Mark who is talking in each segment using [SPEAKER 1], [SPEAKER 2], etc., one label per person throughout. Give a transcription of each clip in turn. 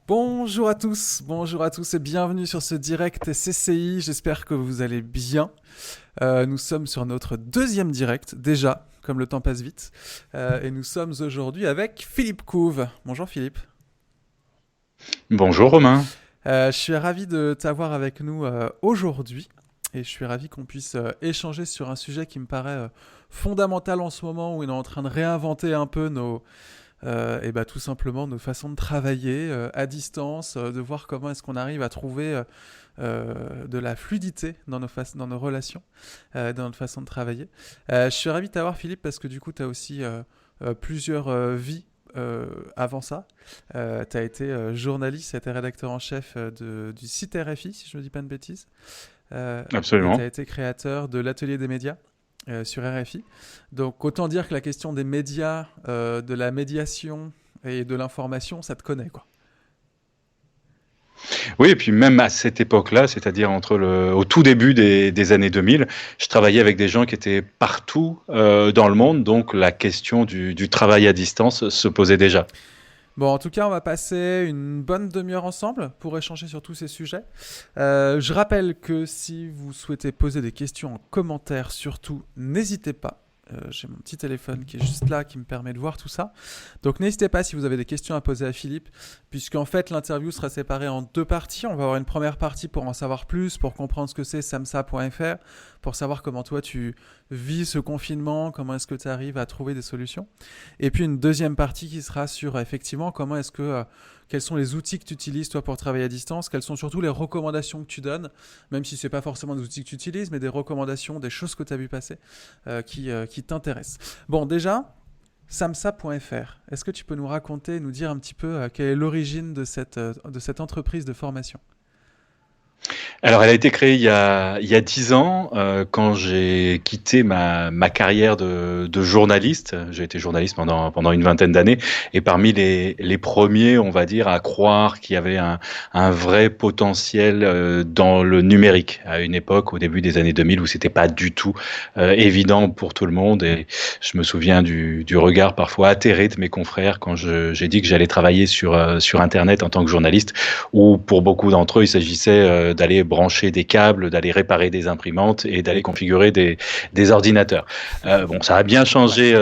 [SPEAKER 1] Bonjour à tous et bienvenue sur ce direct CCI. J'espère que vous allez bien. Nous sommes sur notre deuxième direct déjà, comme le temps passe vite. Et nous sommes aujourd'hui avec Philippe Couve. Bonjour Philippe.
[SPEAKER 2] Bonjour Romain.
[SPEAKER 1] Je suis ravi de t'avoir avec nous aujourd'hui. Et je suis ravi qu'on puisse échanger sur un sujet qui me paraît fondamental en ce moment où on est en train de réinventer un peu et bah, tout simplement nos façons de travailler à distance, de voir comment est-ce qu'on arrive à trouver de la fluidité dans nos relations, dans notre façon de travailler. Je suis ravi de t'avoir Philippe parce que du coup tu as aussi plusieurs vies avant ça. Tu as été journaliste, tu as été rédacteur en chef du site RFI, si je ne dis pas de bêtises. Et tu as
[SPEAKER 2] Absolument.
[SPEAKER 1] été créateur de l'Atelier des médias sur RFI. Donc autant dire que la question des médias, de la médiation et de l'information, ça te connaît, quoi.
[SPEAKER 2] Oui, et puis même à cette époque-là, c'est-à-dire au tout début des années 2000, je travaillais avec des gens qui étaient partout dans le monde, donc la question du travail à distance se posait déjà.
[SPEAKER 1] Bon, en tout cas, on va passer une bonne demi-heure ensemble pour échanger sur tous ces sujets. Je rappelle que si vous souhaitez poser des questions en commentaire, surtout, n'hésitez pas. J'ai mon petit téléphone qui est juste là, qui me permet de voir tout ça. Donc n'hésitez pas si vous avez des questions à poser à Philippe, puisqu'en fait l'interview sera séparée en deux parties. On va avoir une première partie pour en savoir plus, pour comprendre ce que c'est samsa.fr, pour savoir comment toi tu vis ce confinement, comment est-ce que tu arrives à trouver des solutions. Et puis une deuxième partie qui sera sur effectivement comment est-ce que quels sont les outils que tu utilises toi pour travailler à distance, quelles sont surtout les recommandations que tu donnes, même si c'est pas forcément des outils que tu utilises, mais des recommandations, des choses que tu as vu passer qui t'intéressent. Bon, déjà, samsa.fr, est-ce que tu peux nous raconter, nous dire un petit peu quelle est l'origine de cette entreprise de formation?
[SPEAKER 2] Alors, elle a été créée il y a 10 ans, quand j'ai quitté ma carrière de journaliste. J'ai été journaliste pendant une vingtaine d'années, et parmi les premiers, on va dire, à croire qu'il y avait un vrai potentiel dans le numérique, à une époque, au début des années 2000, où c'était pas du tout évident pour tout le monde. Et je me souviens du regard parfois atterré de mes confrères quand j'ai dit que j'allais travailler sur Internet en tant que journaliste, où pour beaucoup d'entre eux, il s'agissait d'aller brancher des câbles, d'aller réparer des imprimantes et d'aller configurer des ordinateurs. Bon,
[SPEAKER 1] Ouais.
[SPEAKER 2] ça a bien changé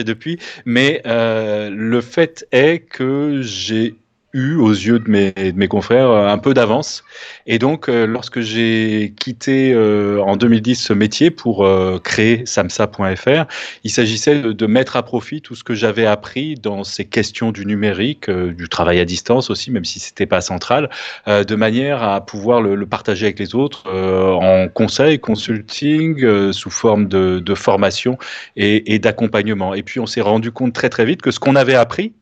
[SPEAKER 2] depuis, mais le fait est que j'ai eu, aux yeux de mes confrères, un peu d'avance. Et donc, lorsque j'ai quitté en 2010 ce métier pour créer samsa.fr, il s'agissait de mettre à profit tout ce que j'avais appris dans ces questions du numérique, du travail à distance aussi, même si c'était pas central, de manière à pouvoir le partager avec les autres en conseil, consulting, sous forme de formation et d'accompagnement. Et puis on s'est rendu compte très très vite que ce qu'on avait appris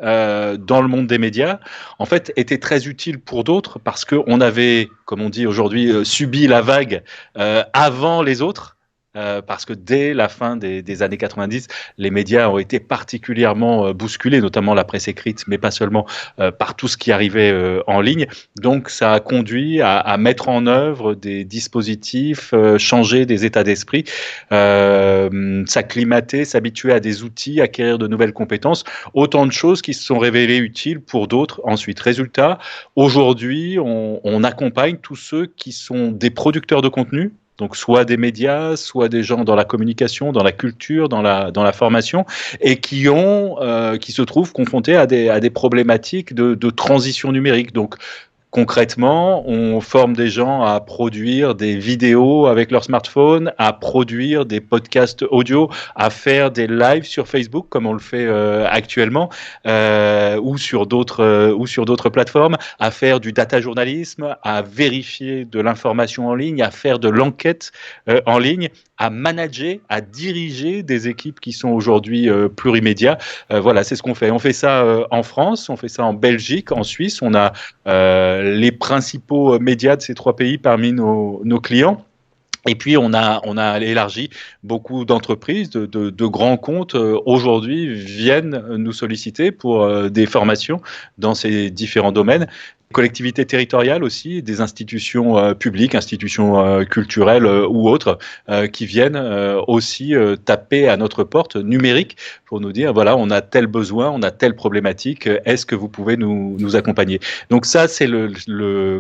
[SPEAKER 2] dans le monde des médias, en fait, était très utile pour d'autres parce qu'on avait, comme on dit aujourd'hui, subi la vague avant les autres. Parce que dès la fin des années 90, les médias ont été particulièrement bousculés, notamment la presse écrite, mais pas seulement, par tout ce qui arrivait en ligne. Donc, ça a conduit à mettre en œuvre des dispositifs, changer des états d'esprit, s'acclimater, s'habituer à des outils, acquérir de nouvelles compétences, autant de choses qui se sont révélées utiles pour d'autres ensuite. Résultat, aujourd'hui, on accompagne tous ceux qui sont des producteurs de contenu, donc soit des médias, soit des gens dans la communication, dans la culture, dans la formation, et qui se trouvent confrontés à des problématiques de transition numérique. Donc concrètement, on forme des gens à produire des vidéos avec leur smartphone, à produire des podcasts audio, à faire des lives sur Facebook comme on le fait actuellement, ou sur d'autres plateformes, à faire du data journalisme, à vérifier de l'information en ligne, à faire de l'enquête en ligne, à manager, à diriger des équipes qui sont aujourd'hui plurimédias. Voilà, c'est ce qu'on fait. On fait ça en France, on fait ça en Belgique, en Suisse. On a les principaux médias de ces trois pays parmi nos clients. Et puis, on a élargi. Beaucoup d'entreprises, de grands comptes, aujourd'hui, viennent nous solliciter pour des formations dans ces différents domaines, collectivités territoriales aussi, des institutions publiques, institutions culturelles ou autres, qui viennent aussi taper à notre porte numérique pour nous dire, voilà, on a tel besoin, on a telle problématique, est-ce que vous pouvez nous accompagner? Donc ça, c'est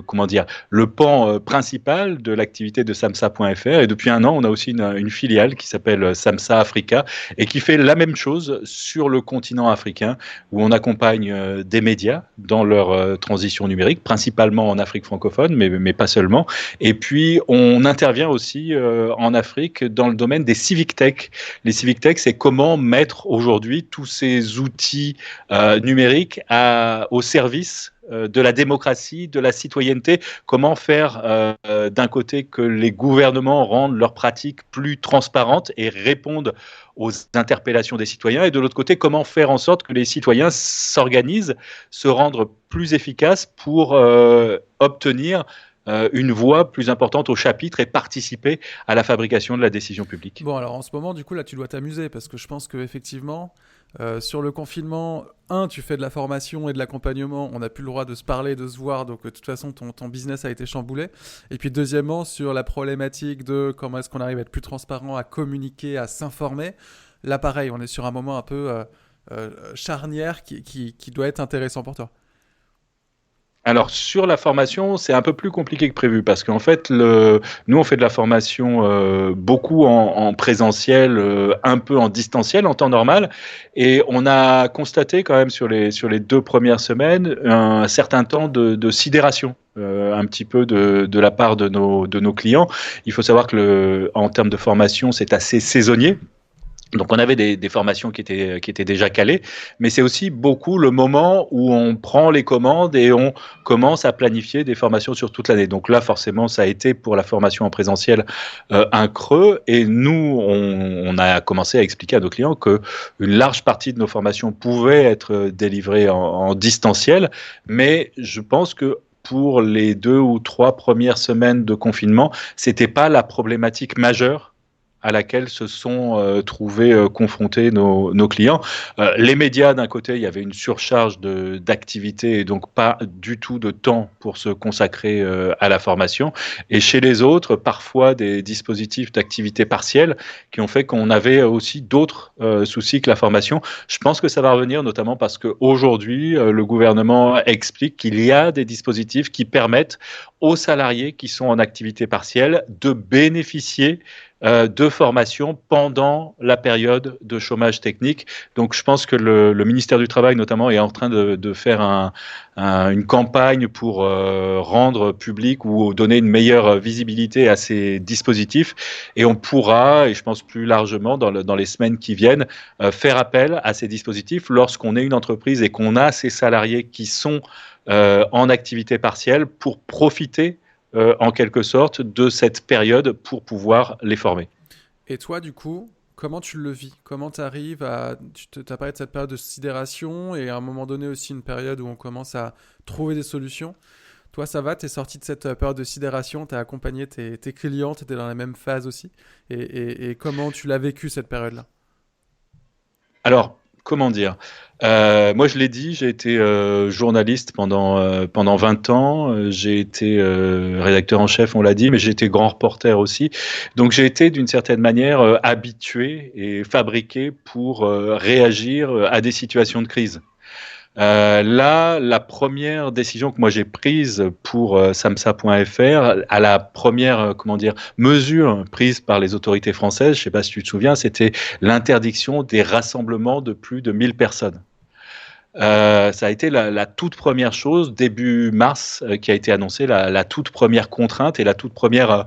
[SPEAKER 2] comment dire, le pan principal de l'activité de samsa.fr. Et depuis un an, on a aussi une filiale qui s'appelle Samsa Africa et qui fait la même chose sur le continent africain, où on accompagne des médias dans leur transition numérique, principalement en Afrique francophone, mais pas seulement. Et puis, on intervient aussi en Afrique dans le domaine des civic tech. Les civic tech, c'est comment mettre aujourd'hui tous ces outils numériques au service de la démocratie, de la citoyenneté, comment faire d'un côté que les gouvernements rendent leurs pratiques plus transparentes et répondent aux interpellations des citoyens, et de l'autre côté, comment faire en sorte que les citoyens s'organisent, se rendent plus efficaces pour obtenir une voix plus importante au chapitre et participer à la fabrication de la décision publique.
[SPEAKER 1] Bon, alors en ce moment, du coup, là, tu dois t'amuser parce que je pense qu'effectivement, sur le confinement, tu fais de la formation et de l'accompagnement, on n'a plus le droit de se parler, de se voir, donc de toute façon, ton business a été chamboulé. Et puis deuxièmement, sur la problématique de comment est-ce qu'on arrive à être plus transparent, à communiquer, à s'informer, là, pareil, on est sur un moment un peu charnière qui doit être intéressant pour toi.
[SPEAKER 2] Alors, sur la formation, c'est un peu plus compliqué que prévu parce qu'en fait, nous, on fait de la formation beaucoup en présentiel, un peu en distanciel, en temps normal. Et on a constaté quand même sur les 2 premières semaines un certain temps de sidération. Un petit peu de la part de nos clients. Il faut savoir que en termes de formation, c'est assez saisonnier. Donc on avait des formations qui étaient déjà calées, mais c'est aussi beaucoup le moment où on prend les commandes et on commence à planifier des formations sur toute l'année. Donc là, forcément, ça a été pour la formation en présentiel un creux, et nous, on a commencé à expliquer à nos clients que une large partie de nos formations pouvaient être délivrées en distanciel, mais je pense que pour les 2 ou 3 premières semaines de confinement, c'était pas la problématique majeure à laquelle se sont trouvés confrontés nos clients. Les médias, d'un côté, il y avait une surcharge d'activité et donc pas du tout de temps pour se consacrer à la formation. Et chez les autres, parfois des dispositifs d'activité partielle qui ont fait qu'on avait aussi d'autres soucis que la formation. Je pense que ça va revenir, notamment parce qu'aujourd'hui, le gouvernement explique qu'il y a des dispositifs qui permettent aux salariés qui sont en activité partielle de bénéficier de formation pendant la période de chômage technique. Donc, je pense que le ministère du Travail, notamment, est en train de faire une campagne pour rendre public ou donner une meilleure visibilité à ces dispositifs. Et on pourra, et je pense plus largement dans les semaines qui viennent, faire appel à ces dispositifs lorsqu'on est une entreprise et qu'on a ces salariés qui sont en activité partielle pour profiter en quelque sorte de cette période pour pouvoir les former.
[SPEAKER 1] Et toi, du coup, comment tu le vis? Comment tu arrives à... Tu as parlé de cette période de sidération et à un moment donné aussi une période où on commence à trouver des solutions. Toi, ça va? Tu es sorti de cette période de sidération, tu as accompagné tes clients, tu étais dans la même phase aussi. Et comment tu l'as vécu cette période-là?
[SPEAKER 2] Alors, comment dire? Moi, je l'ai dit, j'ai été journaliste pendant 20 ans. J'ai été rédacteur en chef, on l'a dit, mais j'ai été grand reporter aussi. Donc, j'ai été d'une certaine manière habitué et fabriqué pour réagir à des situations de crise. Là, la première décision que moi j'ai prise pour samsa.fr, à la première comment dire, mesure prise par les autorités françaises, je ne sais pas si tu te souviens, c'était l'interdiction des rassemblements de plus de 1000 personnes. Ça a été la toute première chose, début mars, qui a été annoncée, la toute première contrainte et la toute première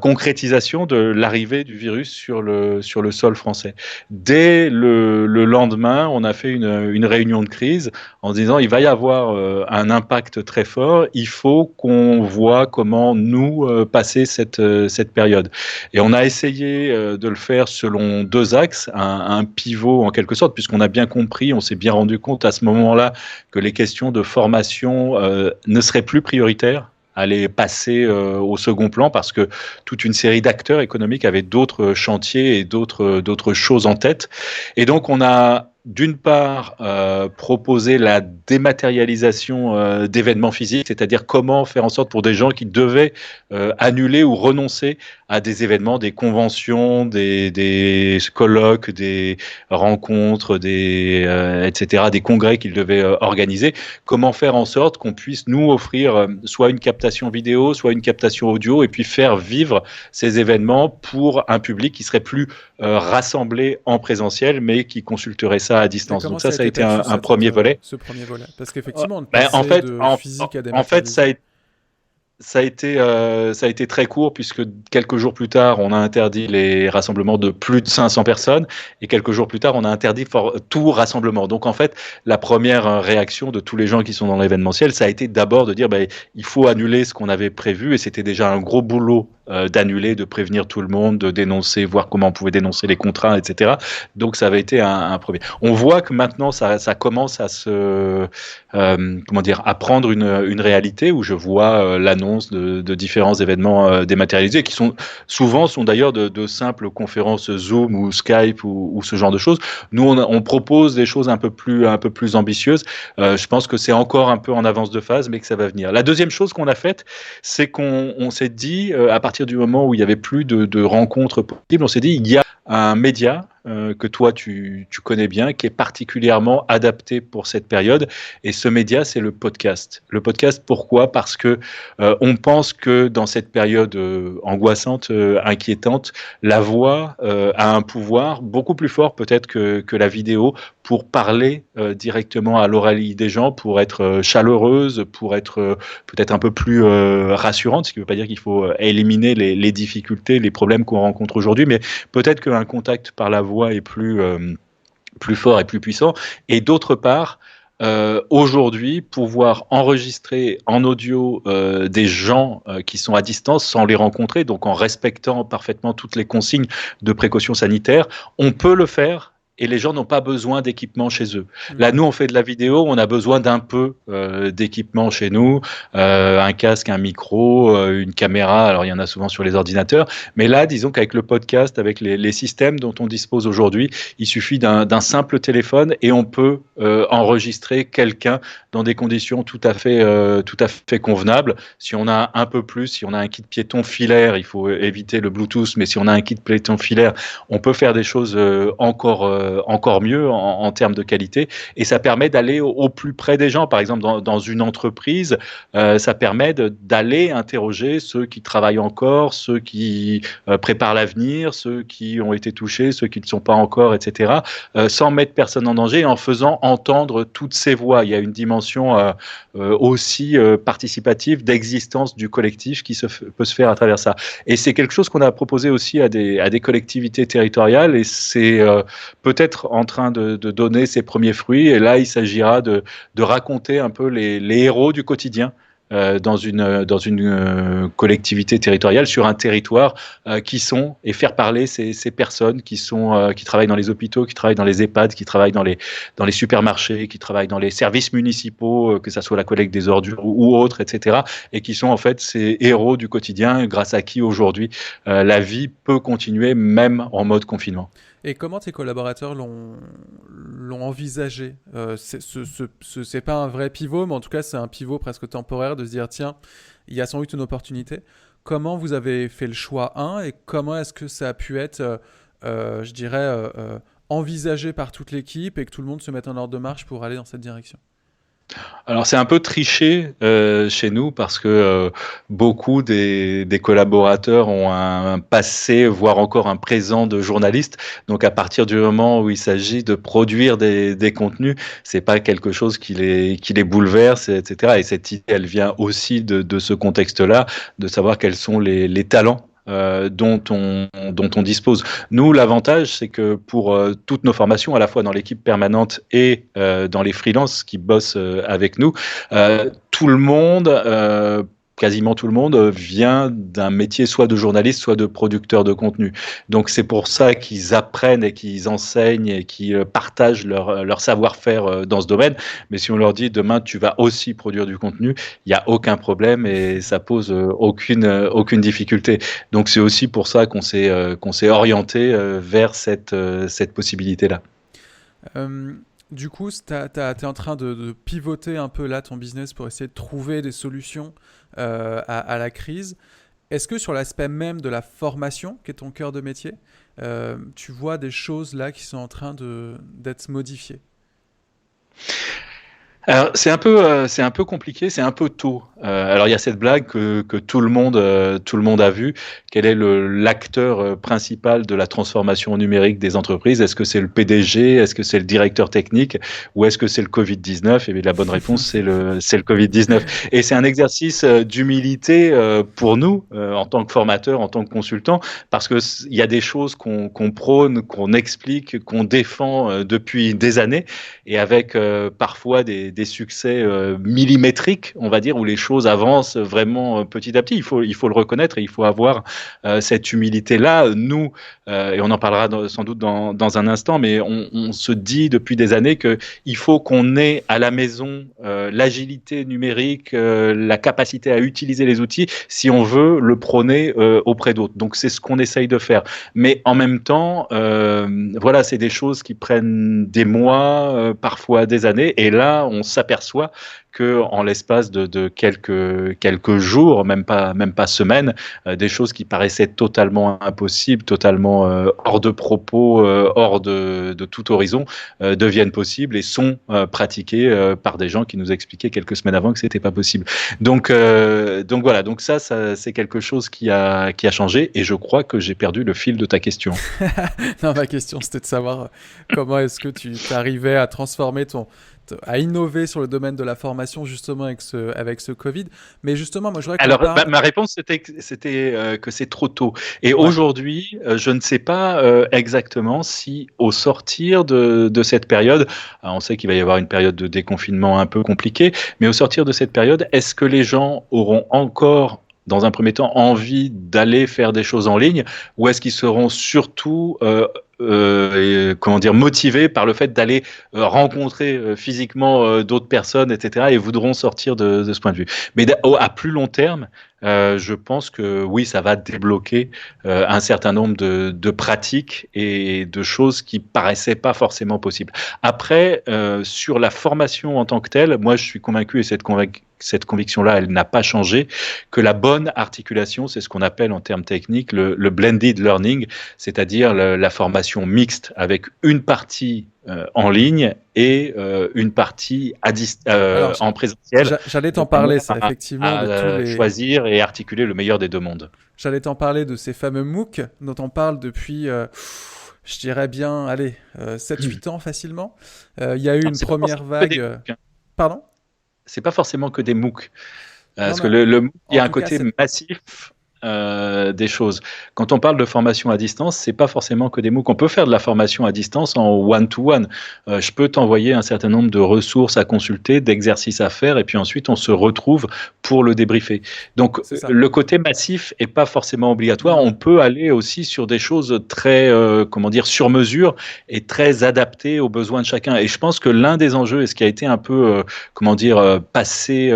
[SPEAKER 2] concrétisation de l'arrivée du virus sur le sol français. Dès le lendemain, on a fait une réunion de crise en disant il va y avoir un impact très fort, il faut qu'on voit comment nous passer cette période. Et on a essayé de le faire selon 2 axes, un pivot en quelque sorte, puisqu'on a bien compris, on s'est bien rendu compte à ce moment-là que les questions de formation ne seraient plus prioritaires, allaient passer au second plan parce que toute une série d'acteurs économiques avaient d'autres chantiers et d'autres choses en tête. Et donc, on a d'une part, proposer la dématérialisation d'événements physiques, c'est-à-dire comment faire en sorte pour des gens qui devaient annuler ou renoncer à des événements, des conventions, des colloques, des rencontres, etc., des congrès qu'ils devaient organiser, comment faire en sorte qu'on puisse nous offrir soit une captation vidéo, soit une captation audio, et puis faire vivre ces événements pour un public qui serait plus rassemblé en présentiel, mais qui consulterait ça à distance. Donc ça a été un premier volet.
[SPEAKER 1] Ce premier volet. Parce qu'effectivement, on
[SPEAKER 2] Ben,
[SPEAKER 1] passait de physique à
[SPEAKER 2] en fait,
[SPEAKER 1] dématérialisé.
[SPEAKER 2] ça a été très court puisque quelques jours plus tard, on a interdit les rassemblements de plus de 500 personnes et quelques jours plus tard, on a interdit tout rassemblement. Donc en fait, la première réaction de tous les gens qui sont dans l'événementiel, ça a été d'abord de dire il faut annuler ce qu'on avait prévu et c'était déjà un gros boulot d'annuler, de prévenir tout le monde, de dénoncer, voir comment on pouvait dénoncer les contrats, etc. Donc ça avait été un premier. On voit que maintenant, ça commence à comment dire, à prendre une réalité où je vois l'annonce de différents événements dématérialisés qui sont d'ailleurs de simples conférences Zoom ou Skype ou ce genre de choses. Nous, on propose des choses un peu plus ambitieuses. Je pense que c'est encore un peu en avance de phase, mais que ça va venir. La deuxième chose qu'on a faite, c'est qu'on s'est dit, à partir du moment où il n'y avait plus de rencontres possibles, on s'est dit, il y a un média que toi tu connais bien, qui est particulièrement adapté pour cette période. Et ce média, c'est le podcast. Le podcast, pourquoi ? Parce que on pense que dans cette période angoissante, inquiétante, la voix a un pouvoir beaucoup plus fort peut-être que la vidéo pour parler directement à l'oreille des gens, pour être chaleureuse, pour être peut-être un peu plus rassurante, ce qui ne veut pas dire qu'il faut éliminer les difficultés, les problèmes qu'on rencontre aujourd'hui, mais peut-être qu'un contact par la voix est plus fort et plus puissant. Et d'autre part, aujourd'hui, pouvoir enregistrer en audio des gens qui sont à distance sans les rencontrer, donc en respectant parfaitement toutes les consignes de précaution sanitaire, on peut le faire. Et les gens n'ont pas besoin d'équipement chez eux. Là, nous, on fait de la vidéo, on a besoin d'un peu d'équipement chez nous, un casque, un micro, une caméra. Alors, il y en a souvent sur les ordinateurs. Mais là, disons qu'avec le podcast, avec les systèmes dont on dispose aujourd'hui, il suffit d'un simple téléphone et on peut enregistrer quelqu'un dans des conditions tout à fait convenables. Si on a un peu plus, si on a un kit piéton filaire, il faut éviter le Bluetooth, mais si on a un kit piéton filaire, on peut faire des choses encore mieux en termes de qualité, et ça permet d'aller au plus près des gens. Par exemple, dans une entreprise, ça permet d'aller interroger ceux qui travaillent encore, ceux qui préparent l'avenir, ceux qui ont été touchés, ceux qui ne sont pas encore, etc., sans mettre personne en danger, en faisant entendre toutes ces voix. Il y a une dimension aussi participative d'existence du collectif qui peut se faire à travers ça. Et c'est quelque chose qu'on a proposé aussi à des collectivités territoriales, et c'est peut-être en train de donner ses premiers fruits. Et là, il s'agira de raconter un peu les héros du quotidien dans une collectivité territoriale, sur un territoire, et faire parler ces personnes qui travaillent dans les hôpitaux, qui travaillent dans les EHPAD, qui travaillent dans les supermarchés, qui travaillent dans les services municipaux, que ça soit la collecte des ordures ou autres, etc., et qui sont en fait ces héros du quotidien, grâce à qui aujourd'hui la vie peut continuer même en mode confinement.
[SPEAKER 1] Et comment tes collaborateurs l'ont envisagé c'est pas un vrai pivot, mais en tout cas, c'est un pivot presque temporaire de se dire, tiens, il y a sans doute une opportunité. Comment vous avez fait le choix, et comment est-ce que ça a pu être, je dirais, envisagé par toute l'équipe et que tout le monde se mette en ordre de marche pour aller dans cette direction ?
[SPEAKER 2] Alors c'est un peu triché chez nous parce que beaucoup des collaborateurs ont un passé, voire encore un présent de journaliste. Donc à partir du moment où il s'agit de produire des contenus, c'est pas quelque chose qui les bouleverse, etc. Et cette idée, elle vient aussi de ce contexte-là, de savoir quels sont les talents dont on dispose. Nous, l'avantage, c'est que pour toutes nos formations, à la fois dans l'équipe permanente et dans les freelances qui bossent avec nous, tout le monde, quasiment tout le monde, vient d'un métier soit de journaliste, soit de producteur de contenu. Donc c'est pour ça qu'ils apprennent et qu'ils enseignent et qu'ils partagent leur savoir-faire dans ce domaine. Mais si on leur dit demain tu vas aussi produire du contenu, il n'y a aucun problème et ça pose aucune difficulté. Donc c'est aussi pour ça qu'on s'est orienté vers cette possibilité-là.
[SPEAKER 1] Euh, du coup, tu es en train de pivoter un peu là ton business pour essayer de trouver des solutions à la crise. Est-ce que sur l'aspect même de la formation, qui est ton cœur de métier, tu vois des choses là qui sont en train d'être modifiées?
[SPEAKER 2] Alors, c'est un peu compliqué, c'est un peu tôt. Alors, il y a cette blague que tout le monde a vu. Quel est l'acteur principal de la transformation numérique des entreprises? Est-ce que c'est le PDG? Est-ce que c'est le directeur technique? Ou est-ce que c'est le Covid-19? Et bien, la bonne réponse, c'est le Covid-19. Et c'est un exercice d'humilité pour nous, en tant que formateurs, en tant que consultants, parce que il y a des choses qu'on prône, qu'on explique, qu'on défend depuis des années, et avec parfois des succès millimétriques, on va dire, où les choses avancent vraiment petit à petit. Il faut le reconnaître et il faut avoir cette humilité-là. Nous, et on en parlera sans doute dans un instant, mais on se dit depuis des années qu'il faut qu'on ait à la maison l'agilité numérique, la capacité à utiliser les outils si on veut le prôner auprès d'autres. Donc c'est ce qu'on essaye de faire. Mais en même temps, voilà, c'est des choses qui prennent des mois, parfois des années, et là, on s'aperçoit que en l'espace de quelques jours, même pas semaines, des choses qui paraissaient totalement impossibles, totalement hors de propos, hors de tout horizon, deviennent possibles et sont pratiquées par des gens qui nous expliquaient quelques semaines avant que c'était pas possible. Donc voilà, donc ça c'est quelque chose qui a changé, et je crois que j'ai perdu le fil de ta question.
[SPEAKER 1] Non, ma question, c'était de savoir comment est-ce que tu arrivais à transformer à innover sur le domaine de la formation justement avec ce Covid. Mais justement, moi, je voudrais qu'on
[SPEAKER 2] Alors,
[SPEAKER 1] parle.
[SPEAKER 2] ma réponse, c'était que c'est trop tôt. Et
[SPEAKER 1] Ouais.
[SPEAKER 2] aujourd'hui, je ne sais pas exactement si, au sortir de cette période, on sait qu'il va y avoir une période de déconfinement un peu compliquée, mais au sortir de cette période, est-ce que les gens auront encore, dans un premier temps, envie d'aller faire des choses en ligne, ou est-ce qu'ils seront surtout comment dire, motivés par le fait d'aller rencontrer physiquement d'autres personnes, etc., et voudront sortir de ce point de vue. Mais à plus long terme, je pense que oui, ça va débloquer un certain nombre de pratiques et de choses qui paraissaient pas forcément possibles. Après, sur la formation en tant que telle, moi, je suis convaincu, et cette conviction-là, elle n'a pas changé, que la bonne articulation, c'est ce qu'on appelle en termes techniques le blended learning, c'est-à-dire la formation mixte avec une partie en ligne et une partie
[SPEAKER 1] Alors,
[SPEAKER 2] en présentiel,
[SPEAKER 1] j'allais
[SPEAKER 2] de
[SPEAKER 1] t'en parler,
[SPEAKER 2] manière
[SPEAKER 1] ça, effectivement,
[SPEAKER 2] à
[SPEAKER 1] de tous les.
[SPEAKER 2] choisir et articuler le meilleur des deux mondes.
[SPEAKER 1] J'allais t'en parler de ces fameux MOOC dont on parle depuis, je dirais bien, allez, 7-8 ans facilement. Il y a eu
[SPEAKER 2] Alors,
[SPEAKER 1] une
[SPEAKER 2] c'est pas
[SPEAKER 1] première
[SPEAKER 2] forcément que
[SPEAKER 1] vague.
[SPEAKER 2] des MOOC, hein.
[SPEAKER 1] Pardon?
[SPEAKER 2] C'est pas forcément que des MOOC.
[SPEAKER 1] Non,
[SPEAKER 2] Parce que
[SPEAKER 1] mais
[SPEAKER 2] le MOOC, il y
[SPEAKER 1] en
[SPEAKER 2] a un
[SPEAKER 1] tout cas,
[SPEAKER 2] côté
[SPEAKER 1] c'est.
[SPEAKER 2] massif des choses. Quand on parle de formation à distance, c'est pas forcément que des MOOC. On peut faire de la formation à distance en one-to-one. Je peux t'envoyer un certain nombre de ressources à consulter, d'exercices à faire, et puis ensuite on se retrouve pour le débriefer. Donc
[SPEAKER 1] C'est ça.
[SPEAKER 2] le côté massif est pas forcément obligatoire.
[SPEAKER 1] Non.
[SPEAKER 2] On peut aller aussi sur des choses très, comment dire, sur mesure et très adaptées aux besoins de chacun. Et je pense que l'un des enjeux, et ce qui a été un peu, comment dire, passé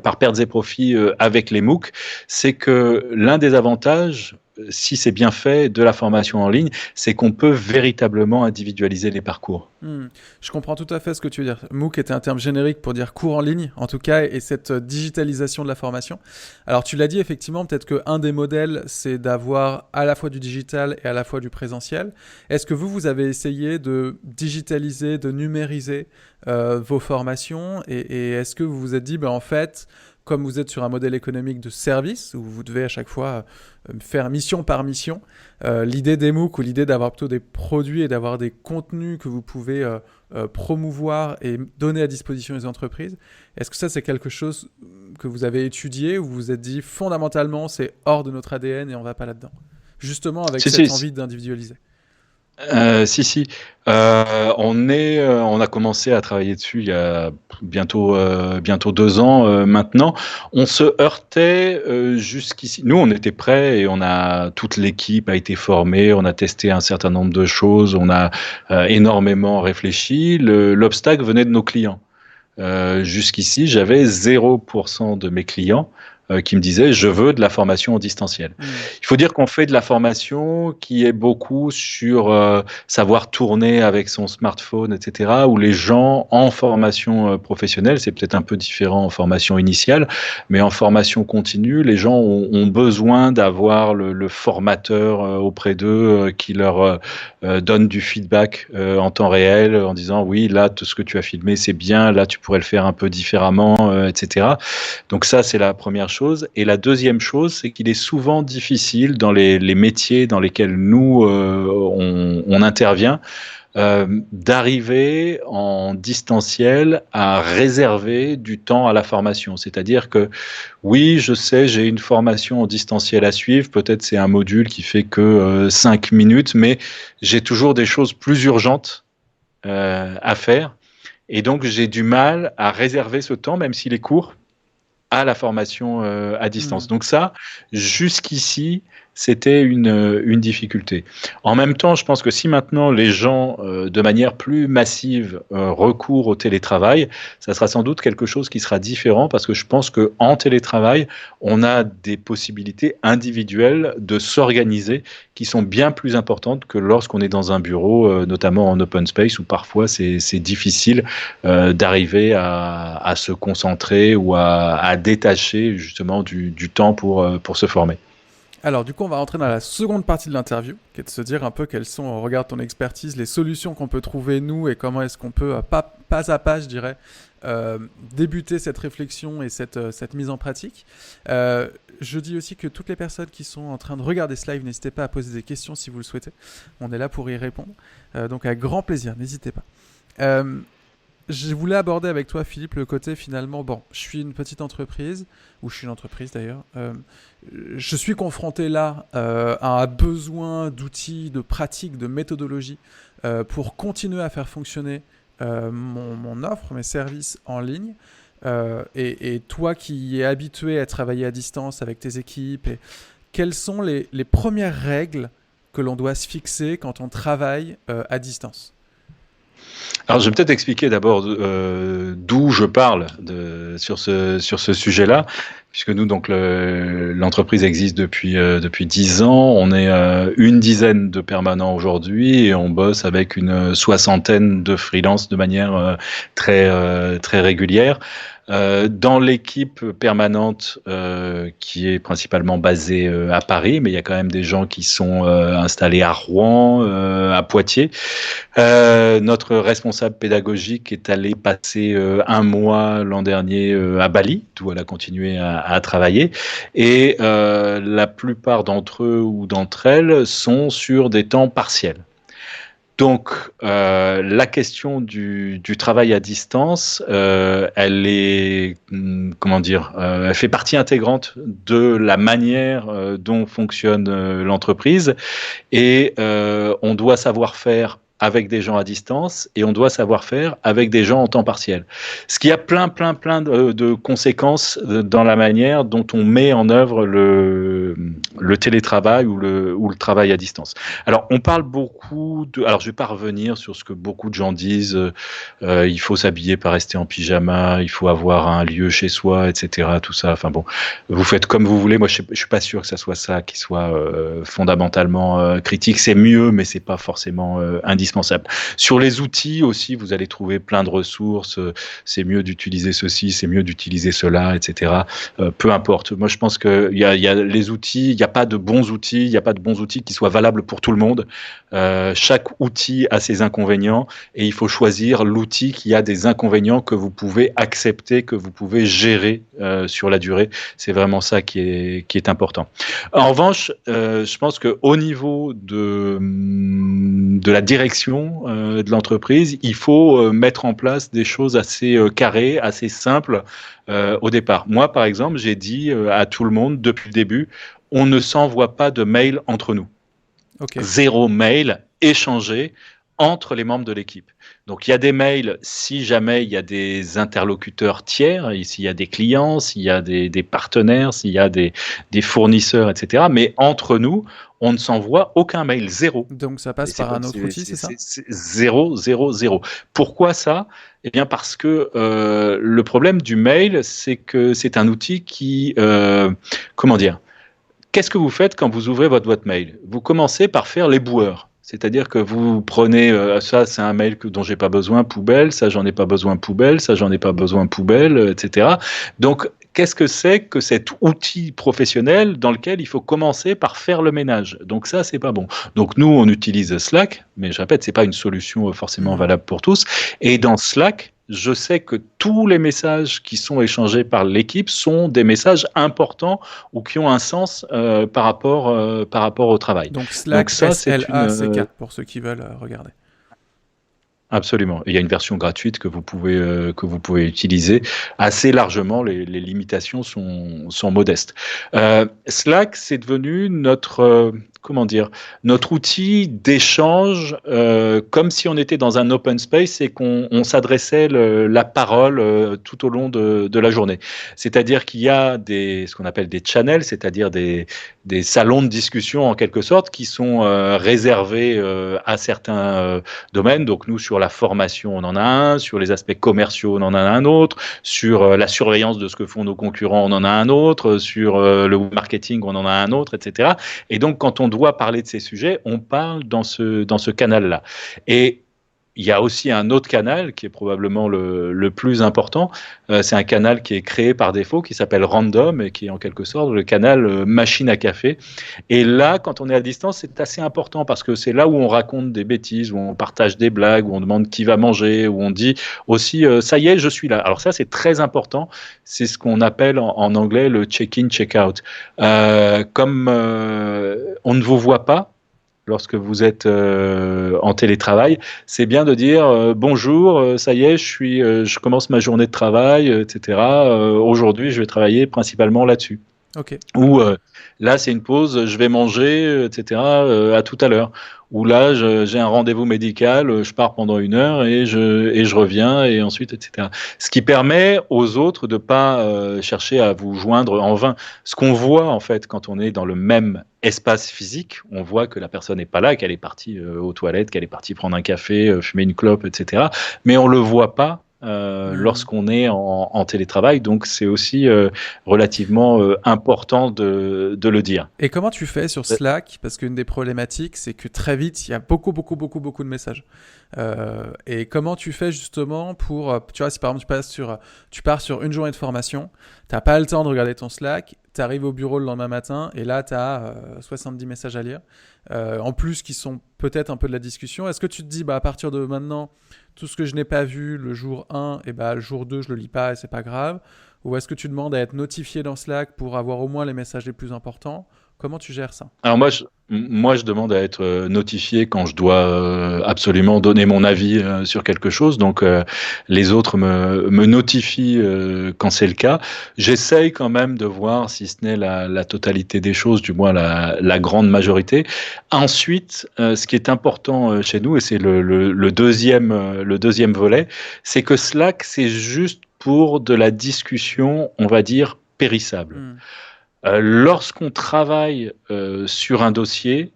[SPEAKER 2] par pertes et profits avec les MOOC, c'est que l'un des avantages, si c'est bien fait, de la formation en ligne, c'est qu'on peut véritablement individualiser les parcours.
[SPEAKER 1] Hmm. Je comprends tout à fait ce que tu veux dire. MOOC était un terme générique pour dire cours en ligne, en tout cas, et cette digitalisation de la formation. Alors, tu l'as dit, effectivement, peut-être qu'un des modèles, c'est d'avoir à la fois du digital et à la fois du présentiel. Est-ce que vous avez essayé de digitaliser, de numériser vos formations et est-ce que vous vous êtes dit, ben, en fait, comme vous êtes sur un modèle économique de service, où vous devez à chaque fois faire mission par mission, l'idée des MOOC ou l'idée d'avoir plutôt des produits et d'avoir des contenus que vous pouvez promouvoir et donner à disposition des entreprises, est-ce que ça c'est quelque chose que vous avez étudié ou vous vous êtes dit fondamentalement c'est hors de notre ADN et on va pas là-dedans? Justement avec
[SPEAKER 2] Si,
[SPEAKER 1] cette
[SPEAKER 2] si,
[SPEAKER 1] envie d'individualiser.
[SPEAKER 2] si. On a commencé à travailler dessus il y a bientôt 2 ans maintenant. On se heurtait jusqu'ici. Nous, on était prêts et toute l'équipe a été formée. On a testé un certain nombre de choses. On a énormément réfléchi. L'obstacle venait de nos clients. Jusqu'ici, j'avais 0% de mes clients qui me disaient je veux de la formation en distanciel. Il faut dire qu'on fait de la formation qui est beaucoup sur savoir tourner avec son smartphone, etc., où les gens en formation professionnelle, c'est peut-être un peu différent en formation initiale, mais en formation continue, les gens ont besoin d'avoir le formateur auprès d'eux qui leur donne du feedback en temps réel en disant oui, là, tout ce que tu as filmé, c'est bien, là, tu pourrais le faire un peu différemment, etc. Donc ça, c'est la première chose. Et la deuxième chose, c'est qu'il est souvent difficile dans les métiers dans lesquels nous, on intervient, d'arriver en distanciel à réserver du temps à la formation. C'est-à-dire que oui, je sais, j'ai une formation en distanciel à suivre, peut-être c'est un module qui fait que 5 minutes, mais j'ai toujours des choses plus urgentes à faire. Et donc, j'ai du mal à réserver ce temps, même s'il est court, à la formation à distance. Donc ça, jusqu'ici, c'était une difficulté. En même temps, je pense que si maintenant les gens, de manière plus massive, recourent au télétravail, ça sera sans doute quelque chose qui sera différent parce que je pense qu'en télétravail, on a des possibilités individuelles de s'organiser qui sont bien plus importantes que lorsqu'on est dans un bureau, notamment en open space, où parfois c'est difficile d'arriver à se concentrer ou à détacher justement du temps pour se former.
[SPEAKER 1] Alors, du coup, on va rentrer dans la seconde partie de l'interview, qui est de se dire un peu quelles sont, au regard de ton expertise, les solutions qu'on peut trouver, nous, et comment est-ce qu'on peut, pas à pas, je dirais, débuter cette réflexion et cette mise en pratique. Je dis aussi que toutes les personnes qui sont en train de regarder ce live, n'hésitez pas à poser des questions si vous le souhaitez. On est là pour y répondre. Donc, avec grand plaisir, n'hésitez pas. Je voulais aborder avec toi, Philippe, le côté finalement, bon, je suis une petite entreprise, ou je suis une entreprise d'ailleurs, je suis confronté là à un besoin d'outils, de pratiques, de méthodologies pour continuer à faire fonctionner mon offre, mes services en ligne. Et toi qui es habitué à travailler à distance avec tes équipes, quelles sont les premières règles que l'on doit se fixer quand on travaille à distance ?
[SPEAKER 2] Alors, je vais peut-être expliquer d'abord d'où je parle sur ce sujet-là, puisque nous, donc, l'entreprise existe depuis 10 ans. On est une dizaine de permanents aujourd'hui et on bosse avec une soixantaine de freelances de manière très régulière. Dans l'équipe permanente qui est principalement basée à Paris, mais il y a quand même des gens qui sont installés à Rouen, à Poitiers. Notre responsable pédagogique est allé passer un mois l'an dernier à Bali, d'où elle a continué à travailler. Et la plupart d'entre eux ou d'entre elles sont sur des temps partiels. Donc, la question du travail à distance, elle est, elle fait partie intégrante de la manière dont fonctionne l'entreprise et on doit savoir faire avec des gens à distance et on doit savoir faire avec des gens en temps partiel. Ce qui a plein de conséquences dans la manière dont on met en œuvre le télétravail ou le travail à distance. Alors, on parle beaucoup de... Alors, je vais pas revenir sur ce que beaucoup de gens disent. Il faut s'habiller, pas rester en pyjama. Il faut avoir un lieu chez soi, etc. Tout ça. Enfin bon, vous faites comme vous voulez. Moi, je suis pas sûr que ça soit ça qui soit fondamentalement critique. C'est mieux, mais c'est pas forcément indispensable. Sur les outils aussi, vous allez trouver plein de ressources. C'est mieux d'utiliser ceci, c'est mieux d'utiliser cela, etc. Peu importe. Moi, je pense que il y a les outils. Il n'y a pas de bons outils. Il n'y a pas de bons outils qui soient valables pour tout le monde. Chaque outil a ses inconvénients et il faut choisir l'outil qui a des inconvénients que vous pouvez accepter, que vous pouvez gérer sur la durée. C'est vraiment ça qui est important. En revanche, je pense qu'au niveau de la direction de l'entreprise, il faut mettre en place des choses assez carrées, assez simples au départ. Moi, par exemple, j'ai dit à tout le monde depuis le début, on ne s'envoie pas de mail entre nous. Okay. 0 mail échangé entre les membres de l'équipe. Donc il y a des mails si jamais il y a des interlocuteurs tiers, s'il y a des clients, s'il y a des partenaires, s'il y a des fournisseurs, etc. Mais entre nous, on ne s'envoie aucun mail, zéro.
[SPEAKER 1] Donc ça passe par un autre outil, c'est ça?
[SPEAKER 2] C'est zéro, zéro, zéro. Pourquoi ça? Eh bien parce que le problème du mail, c'est que c'est un outil qui, comment dire, qu'est-ce que vous faites quand vous ouvrez votre boîte mail? Vous commencez par faire les boueurs. C'est-à-dire que vous prenez, ça c'est un mail dont j'ai pas besoin, poubelle, ça j'en ai pas besoin, poubelle, ça j'en ai pas besoin, poubelle, etc. Donc, qu'est-ce que c'est que cet outil professionnel dans lequel il faut commencer par faire le ménage? Donc ça, c'est pas bon. Donc nous, on utilise Slack, mais je répète, c'est pas une solution forcément valable pour tous. Et dans Slack, je sais que tous les messages qui sont échangés par l'équipe sont des messages importants ou qui ont un sens par rapport au travail.
[SPEAKER 1] Donc Slack,
[SPEAKER 2] ça,
[SPEAKER 1] S-L-A-C-K, pour ceux qui veulent regarder.
[SPEAKER 2] Absolument. Il y a une version gratuite que vous pouvez utiliser assez largement. Les limitations sont modestes. Slack, c'est devenu notre notre outil d'échange, comme si on était dans un open space et qu'on s'adressait la parole tout au long de la journée. C'est-à-dire qu'il y a ce qu'on appelle des channels, c'est-à-dire des salons de discussion en quelque sorte qui sont réservés à certains domaines. Donc nous, sur la formation, on en a un, sur les aspects commerciaux, on en a un autre, sur la surveillance de ce que font nos concurrents, on en a un autre, sur le marketing, on en a un autre, etc. Et donc, quand on doit parler de ces sujets, on parle dans ce canal-là. Et il y a aussi un autre canal qui est probablement le plus important. C'est un canal qui est créé par défaut, qui s'appelle Random et qui est en quelque sorte le canal machine à café. Et là, quand on est à distance, c'est assez important parce que c'est là où on raconte des bêtises, où on partage des blagues, où on demande qui va manger, où on dit aussi ça y est, je suis là. Alors ça, c'est très important. C'est ce qu'on appelle en anglais le check-in, check-out. Comme on ne vous voit pas, lorsque vous êtes en télétravail, c'est bien de dire bonjour, ça y est, je commence ma journée de travail, etc. Aujourd'hui, je vais travailler principalement là-dessus.
[SPEAKER 1] Ok.
[SPEAKER 2] Ou là, c'est une pause, je vais manger, etc. À tout à l'heure. Ou là, j'ai un rendez-vous médical, je pars pendant 1 heure et je reviens et ensuite, etc. Ce qui permet aux autres de pas chercher à vous joindre en vain. Ce qu'on voit en fait quand on est dans le même espace physique, on voit que la personne n'est pas là, qu'elle est partie aux toilettes, qu'elle est partie prendre un café, fumer une clope, etc. Mais on le voit pas lorsqu'on est en télétravail. Donc, c'est aussi relativement important de le dire.
[SPEAKER 1] Et comment tu fais sur Slack? Parce qu'une des problématiques, c'est que très vite, il y a beaucoup de messages. Et comment tu fais justement pour... Tu vois, si par exemple, tu pars sur une journée de formation, tu n'as pas le temps de regarder ton Slack, tu arrives au bureau le lendemain matin, et là, tu as 70 messages à lire. En plus, qui sont peut-être un peu de la discussion. Est-ce que tu te dis, à partir de maintenant, tout ce que je n'ai pas vu le jour 1, et le jour 2, je le lis pas et c'est pas grave? Ou est-ce que tu demandes à être notifié dans Slack pour avoir au moins les messages les plus importants? Comment tu gères ça?
[SPEAKER 2] Alors moi, je demande à être notifié quand je dois absolument donner mon avis sur quelque chose. Donc, les autres me notifient quand c'est le cas. J'essaye quand même de voir, si ce n'est la totalité des choses, du moins la grande majorité. Ensuite, ce qui est important chez nous, et c'est le deuxième volet, c'est que Slack, c'est juste pour de la discussion, on va dire, périssable. Lorsqu'on travaille sur un dossier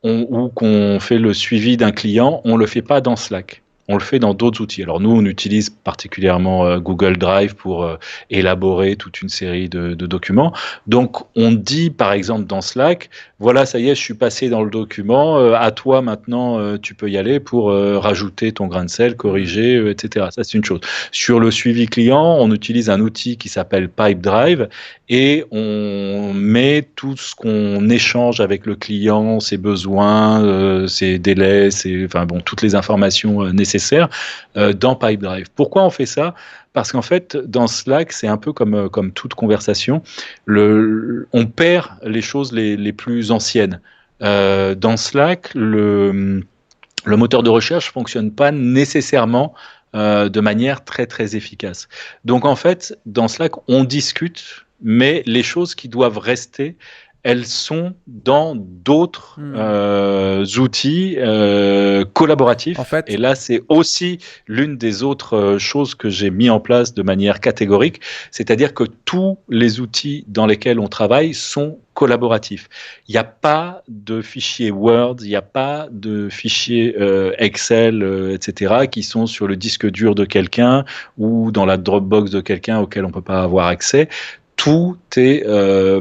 [SPEAKER 2] ou qu'on fait le suivi d'un client, on ne le fait pas dans Slack. On le fait dans d'autres outils. Alors nous, on utilise particulièrement Google Drive pour élaborer toute une série de documents. Donc, on dit par exemple dans Slack, voilà, ça y est, je suis passé dans le document, à toi maintenant, tu peux y aller pour rajouter ton grain de sel, corriger, etc. Ça, c'est une chose. Sur le suivi client, on utilise un outil qui s'appelle Pipedrive et on met tout ce qu'on échange avec le client, ses besoins, ses délais, toutes les informations nécessaires dans Pipedrive. Pourquoi on fait ça? Parce qu'en fait, dans Slack, c'est un peu comme toute conversation, on perd les choses les plus anciennes. Dans Slack, le moteur de recherche fonctionne pas nécessairement de manière très très efficace. Donc en fait, dans Slack, on discute, mais les choses qui doivent rester, elles sont dans d'autres
[SPEAKER 1] Hmm.
[SPEAKER 2] outils collaboratifs.
[SPEAKER 1] En fait,
[SPEAKER 2] Et là, c'est aussi l'une des autres choses que j'ai mis en place de manière catégorique, c'est-à-dire que tous les outils dans lesquels on travaille sont collaboratifs. Il n'y a pas de fichiers Word, il n'y a pas de fichiers Excel, etc., qui sont sur le disque dur de quelqu'un ou dans la Dropbox de quelqu'un auquel on ne peut pas avoir accès. Tout est